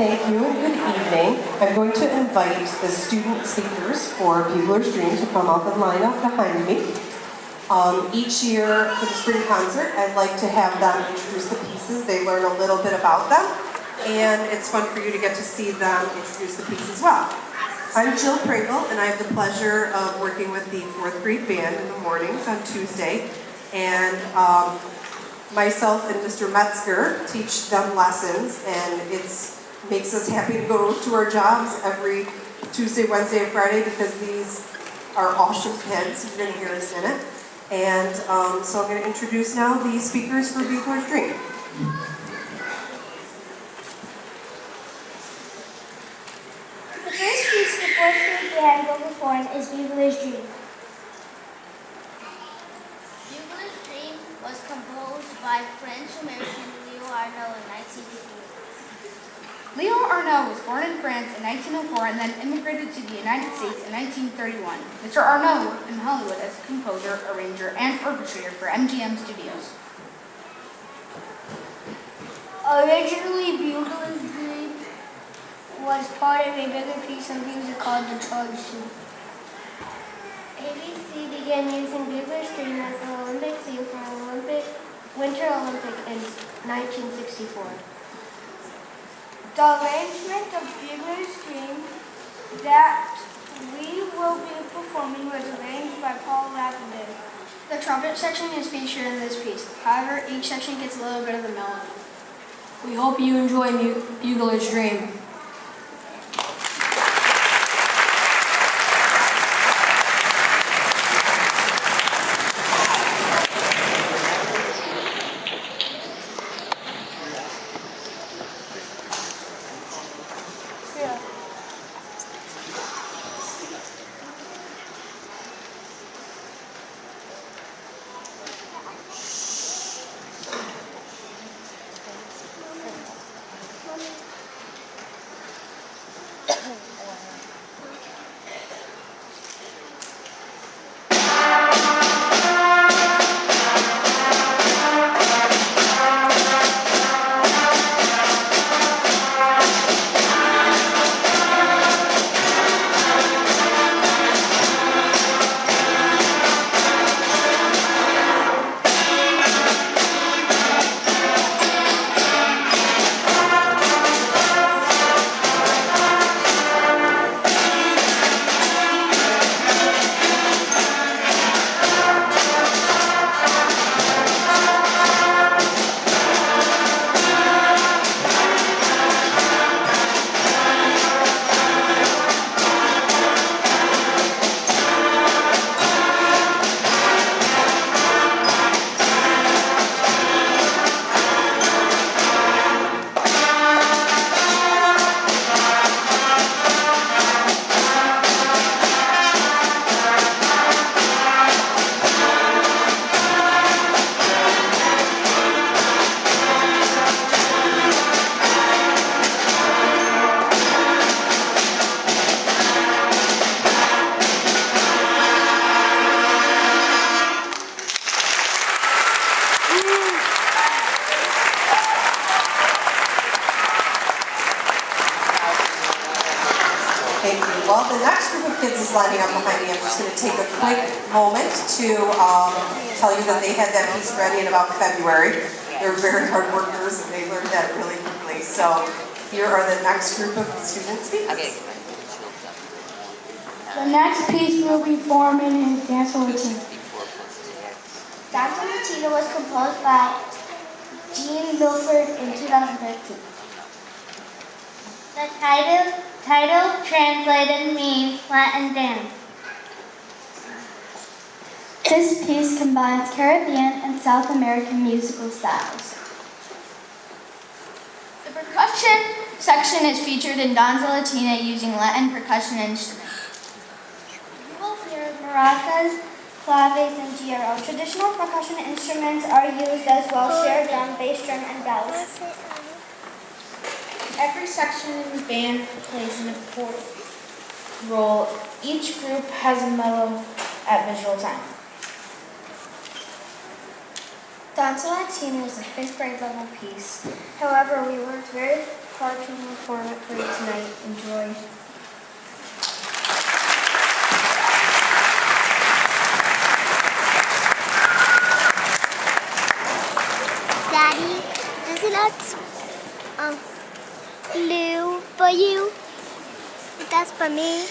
Thank you and good evening. I'm going to invite the student speakers for Bugler's Dream to come up and line up behind me. Each year for the spring concert, I'd like to have them introduce the pieces. They learn a little bit about them, and it's fun for you to get to see them introduce the piece as well. I'm Jill Pringle, and I have the pleasure of working with the 4th grade band in the mornings on Tuesday. And myself and Mr. Metzger teach them lessons, and it makes us happy to go to our jobs every Tuesday, Wednesday, and Friday because these are awesome kids. You're going to hear us in it. And so I'm going to introduce now the speakers for Bugler's Dream. The first piece the 4th grade band will perform is Bugler's Dream. Bugler's Dream was composed by French-American Leo Arnaud in 1984. Leo Arnaud was born in France in 1904 and then immigrated to the United States in 1931. Mr. Arnaud worked in Hollywood as a composer, arranger, and orchestrator for MGM Studios. Originally, Bugler's Dream was part of a bigger piece of music called The Charge Suit. ABC began using Bugler's Dream as an Olympic theme for an Winter Olympic in 1964. The arrangement of Bugler's Dream that we will be performing was arranged by Paul Lavender. The trumpet section is featured in this piece. However, each section gets a little bit of the melody. We hope you enjoy Bugler's Dream. Thank you. Well, the next group of kids is lining up behind me. I'm just going to take a quick moment to tell you that they had that piece ready in about February. They're very hard workers and they learned that really quickly. So here are the next group of student speakers. The next piece we'll be performing is Dance Latina. Dance Latina was composed by Gene Milford in 2013. The title translated means Latin dance. This piece combines Caribbean and South American musical styles. The percussion section is featured in Danza Latina using Latin percussion instruments. You will hear maracas, claves, and gyro. Traditional percussion instruments are used as well: snare drum, bass drum, and bells. Every section in the band plays an important role. Each group has a medal at visual time. Danza Latina is a 5th grade level piece. However, we worked very cartoon will format for you tonight. Enjoy. Daddy, does it not blue for you? It does for me.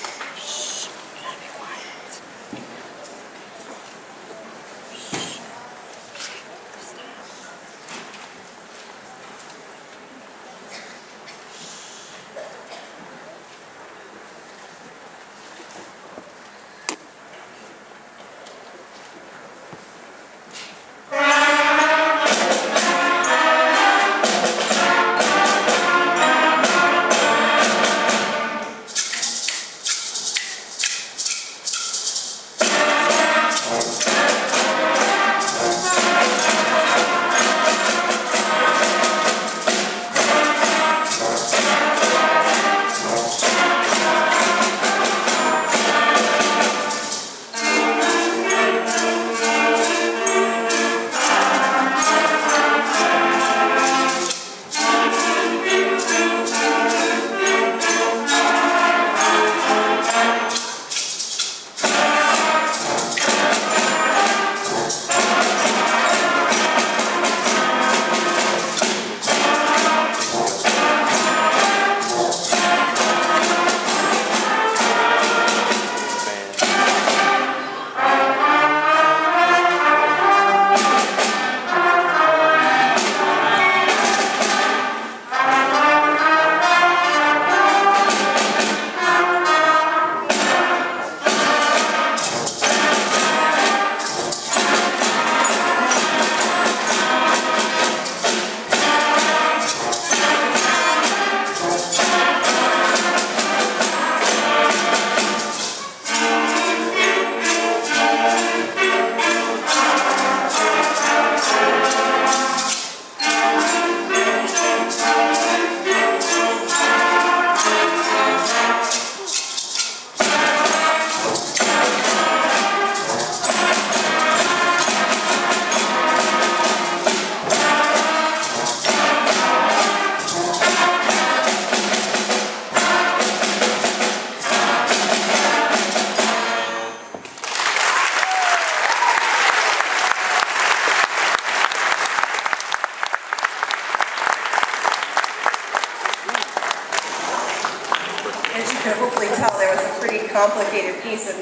As you can hopefully tell, there was a pretty complicated piece, and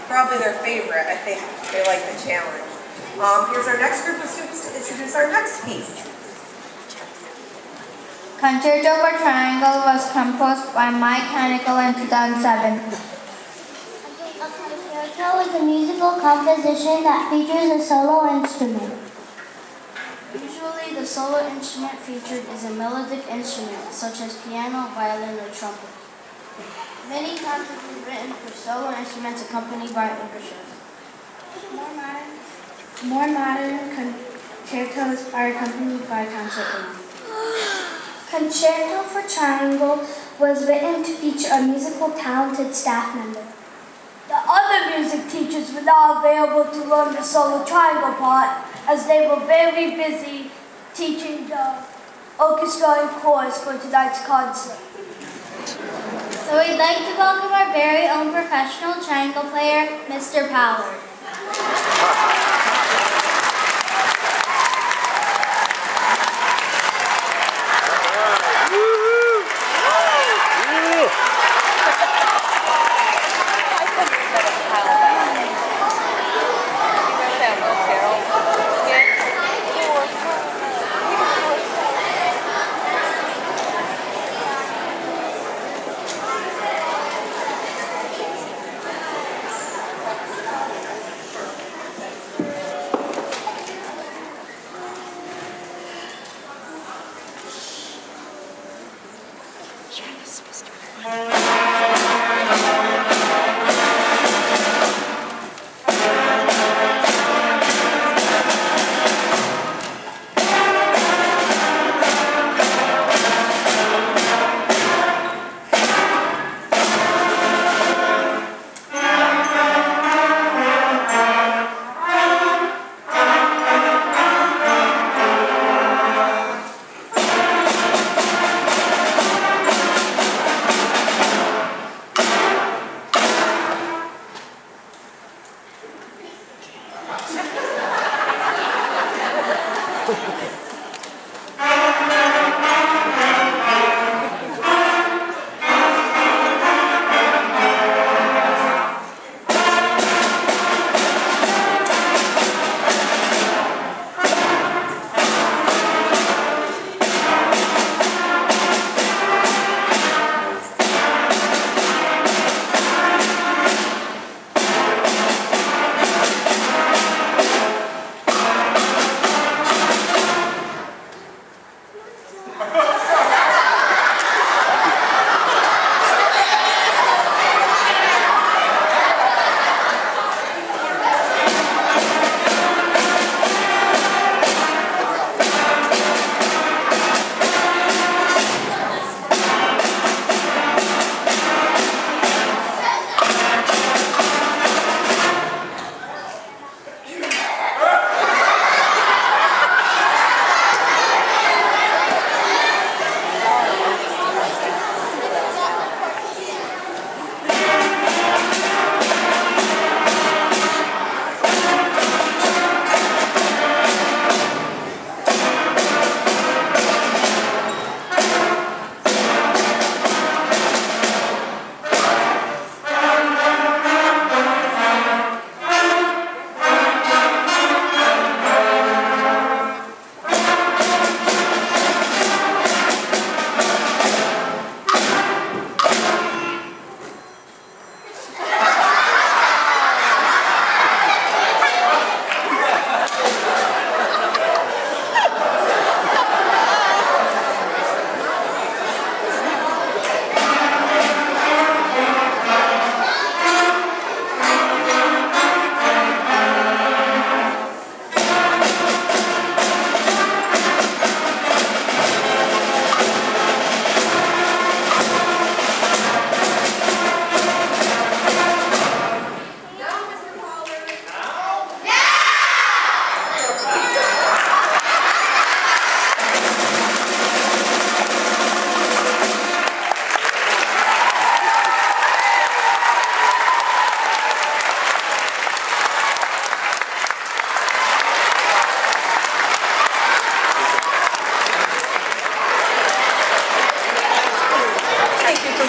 probably their favorite. I think they like the challenge. Here's our next group of students to introduce our next piece. Concerto for Triangle was composed by Mike Hannicle in 2007. A concerto is a musical composition that features a solo instrument. Usually, the solo instrument featured is a melodic instrument, such as piano, violin, or trumpet. Many concerts were written for solo instruments accompanied by orchestras. More modern concertos are accompanied by concert band. Concerto for Triangle was written to feature a musical talented staff member. The other music teachers were not available to learn the solo triangle part as they were very busy teaching the orchestra and chorus for tonight's concert. So we'd like to welcome our very own professional triangle player, Mr. Pollard.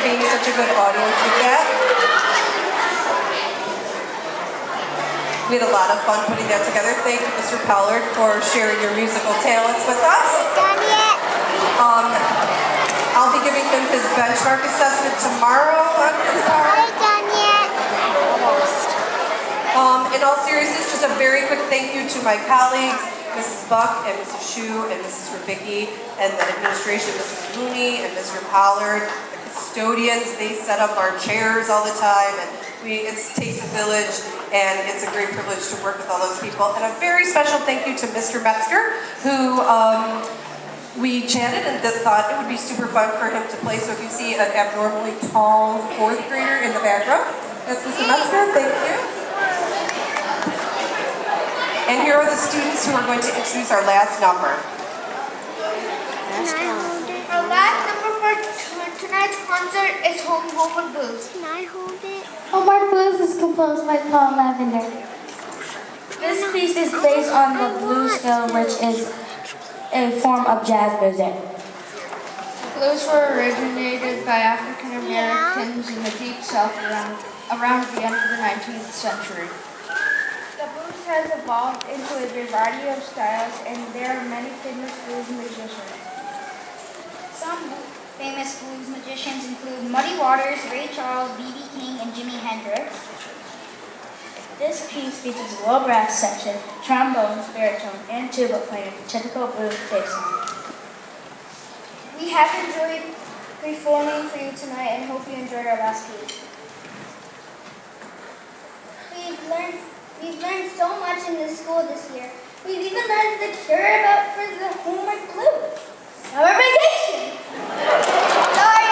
for being such a good audience with that. We had a lot of fun putting that together. Thank you, Mr. Pollard, for sharing your musical talents with us. I'll be giving him his benchmark assessment tomorrow on his part. In all seriousness, just a very quick thank you to my colleagues, Mrs. Buck and Mrs. Shu and Mrs. Rubicki, and the administration, Mrs. Mooney and Mr. Pollard, the custodians. They set up our chairs all the time, and it takes a village, and it's a great privilege to work with all those people. And a very special thank you to Mr. Metzger, who we chatted and thought it would be super fun for him to play. So if you see an abnormally tall fourth grader in the background, that's Mr. Metzger. Thank you. And here are the students who are going to introduce our last number. Our last number for tonight's concert is Homework Blues. Can I hold it? Homework Blues was composed by Paul Lavender. This piece is based on the blues scale, which is a form of jazz music. Blues were originated by African Americans in the Deep South around the end of the 19th century. The blues has evolved into a variety of styles, and there are many famous blues musicians. Some famous blues musicians include Muddy Waters, Ray Charles, B.B. King, and Jimi Hendrix. This piece features a low brass section, trombones, baritone, and tuba playing a typical blues bass line. We have enjoyed performing for you tonight and hope you enjoyed our last piece. We've learned so much in this school this year. We've even learned the cure for the homework blues. Summer vacation! Sorry!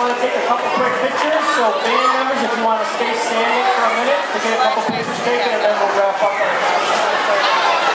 want to take a couple quick pictures. So band members, if you want to stay standing for a minute to get a couple pictures taken.